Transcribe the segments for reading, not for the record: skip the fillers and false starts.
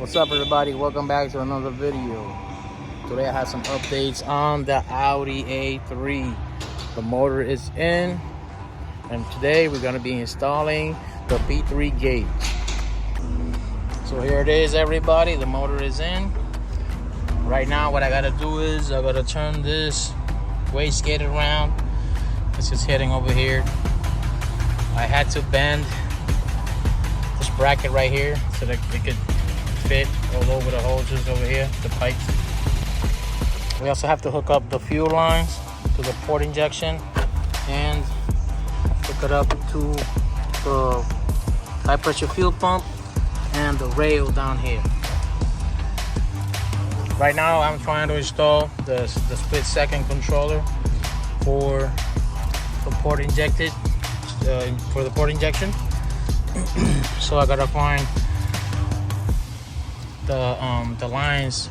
What's up, everybody? Welcome back to another video. Today I have some updates on the Audi A3. The motor is in, and today we're going to be installing the P3 gauge. So here it is, everybody. The motor is in. Right now what I got to do is I got to turn this wastegate around. This is heading over here. I had to bend this bracket right here so that it could fit all over the hoses over here, the pipes. We also have to hook up the fuel lines to the port injection and hook it up to the high pressure fuel pump and the rail down here. Right now I'm trying to install the split second controller for the port injected for the port injection. So I gotta find the lines,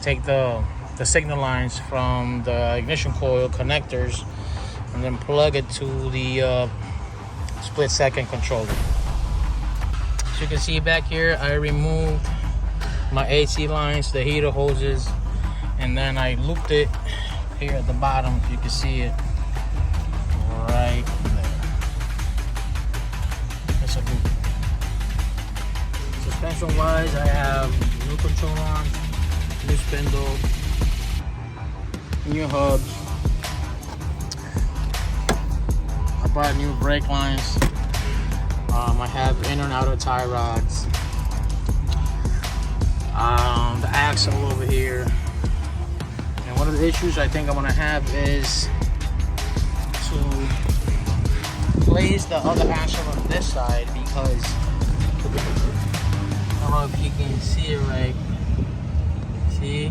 take the signal lines from the ignition coil connectors and then plug it to the split second controller. As you can see back here, I removed my AC lines, the heater hoses, and then I looped it here at the bottom, if you can see it right there. It's a loop. Suspension wise, I have new control arm, new spindle, new hubs. I bought new brake lines. I have inner and outer tie rods. The axle over here. And one of the issues I think I'm gonna have is to place the other axle on this side, because I don't know if you can see it right. See?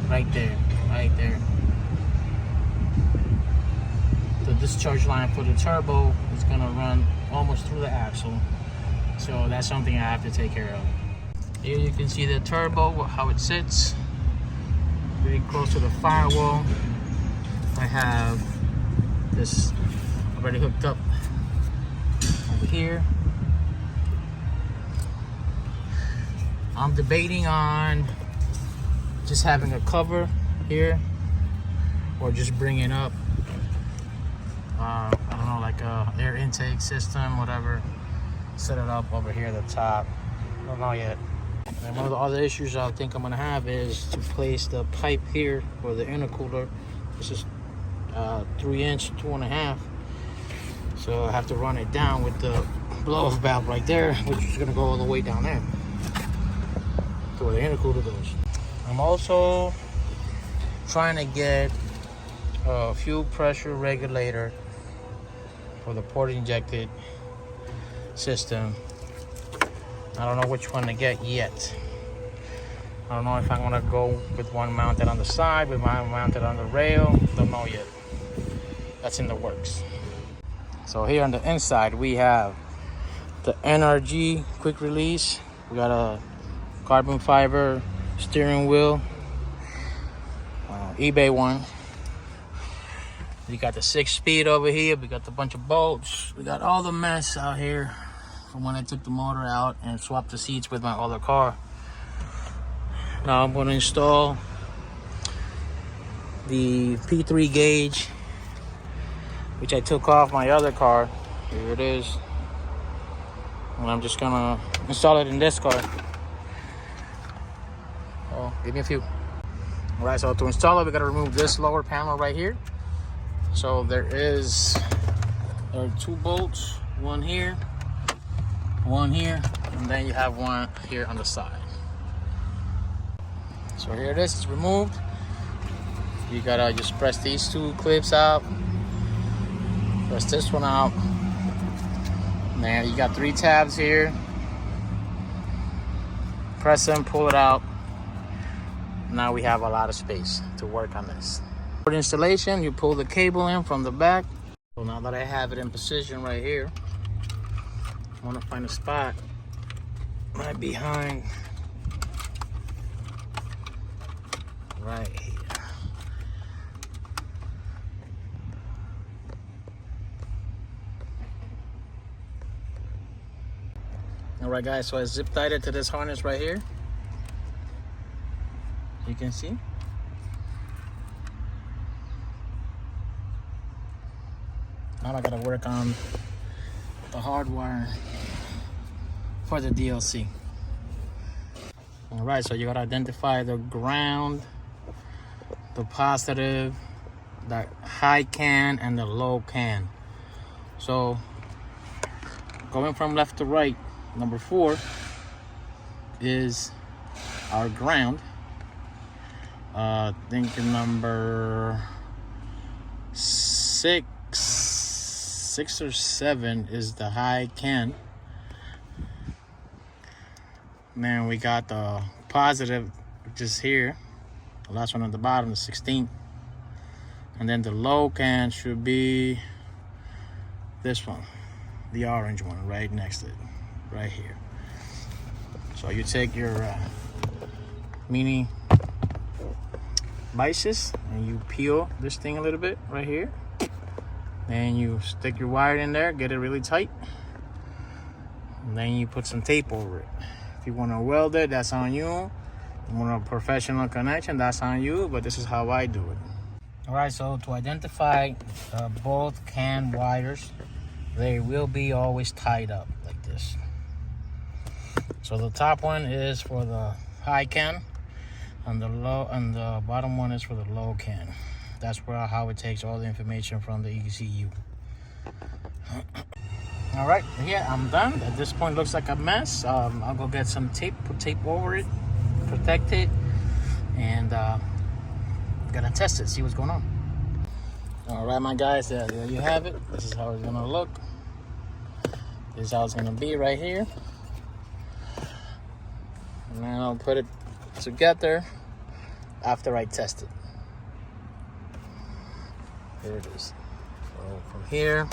Right there. Right there. The discharge line for the turbo is going to run almost through the axle. So that's something I have to take care of. Here you can see the turbo, how it sits. Pretty close to the firewall. I have this already hooked up over here. I'm debating on just having a cover here or just bringing up I don't know, like a air intake system, whatever, set it up over here at the top. I don't know yet. And one of the other issues I think I'm gonna have is to place the pipe here for the intercooler. This is 3-inch, 2.5, so I have to run it down with the blow-off valve right there, which is gonna go all the way down there to where the intercooler goes. I'm also trying to get a fuel pressure regulator for the port injected system. I don't know which one to get yet. I don't know if I'm gonna go with one mounted on the side, with one mounted on the rail. Don't know yet. That's in the works. So here on the inside we have the NRG quick release. We got a carbon fiber steering wheel, eBay one. We got the 6-speed over here. We got the bunch of bolts. We got all the mess out here from when I took the motor out and swapped the seats with my other car. Now I'm going to install the P3 gauge, which I took off my other car. Here it is. And I'm just going to install it in this car. Oh, give me a few. All right, so to install it, we got to remove this lower panel right here. So there are 2 bolts, one here, and then you have one here on the side. So here it is, it's removed. You gotta just press these 2 clips out, press this one out. Now you got 3 tabs here. Press them, pull it out. Now we have a lot of space to work on this. For installation, you pull the cable in from the back. So now that I have it in position right here, I want to find a spot right behind, right here. Alright guys, so I zip tied it to this harness right here. You can see. Now I gotta work on the hardwire for the DLC. Alright, so you gotta identify the ground, the positive, the high can, and the low can. So going from left to right, number 4 is our ground. I think number 6 or 7 is the high can. Then we got the positive, which is here. The last one at the bottom, the 16th. And then the low can should be this one, the orange one, right next to it, right here. So you take your mini bices and you peel this thing a little bit right here. Then you stick your wire in there, get it really tight. And then you put some tape over it. If you want to weld it, that's on you. If you want a professional connection, that's on you, but this is how I do it. Alright, so to identify both can wires, they will be always tied up like this. So the top one is for the high can, and the bottom one is for the low can. That's how it takes all the information from the ECU. All right, yeah, I'm done. At this point, it looks like a mess. I'll go get some tape, put tape over it, protect it, and gonna test it, see what's going on. All right, my guys, there you have it. This is how it's gonna look. This is how it's gonna be right here. And then I'll put it together after I test it. There it is. So from here,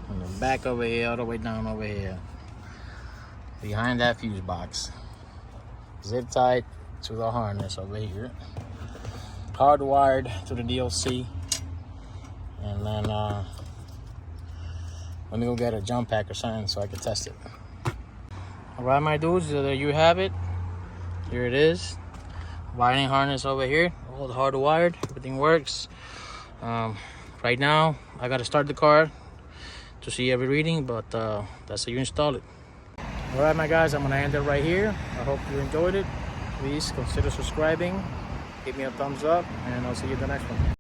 from the back over here, all the way down over here, behind that fuse box, zip tied to the harness over here, hardwired to the DLC, and then let me go get a jump pack or something so I can test it. All right, my dudes, there you have it. Here it is. Wiring harness over here, all hardwired, everything works. Right now I got to start the car to see every reading, but that's how you install it. All right, my guys, I'm gonna end it right here. I hope you enjoyed it. Please consider subscribing, give me a thumbs up, and I'll see you in the next one.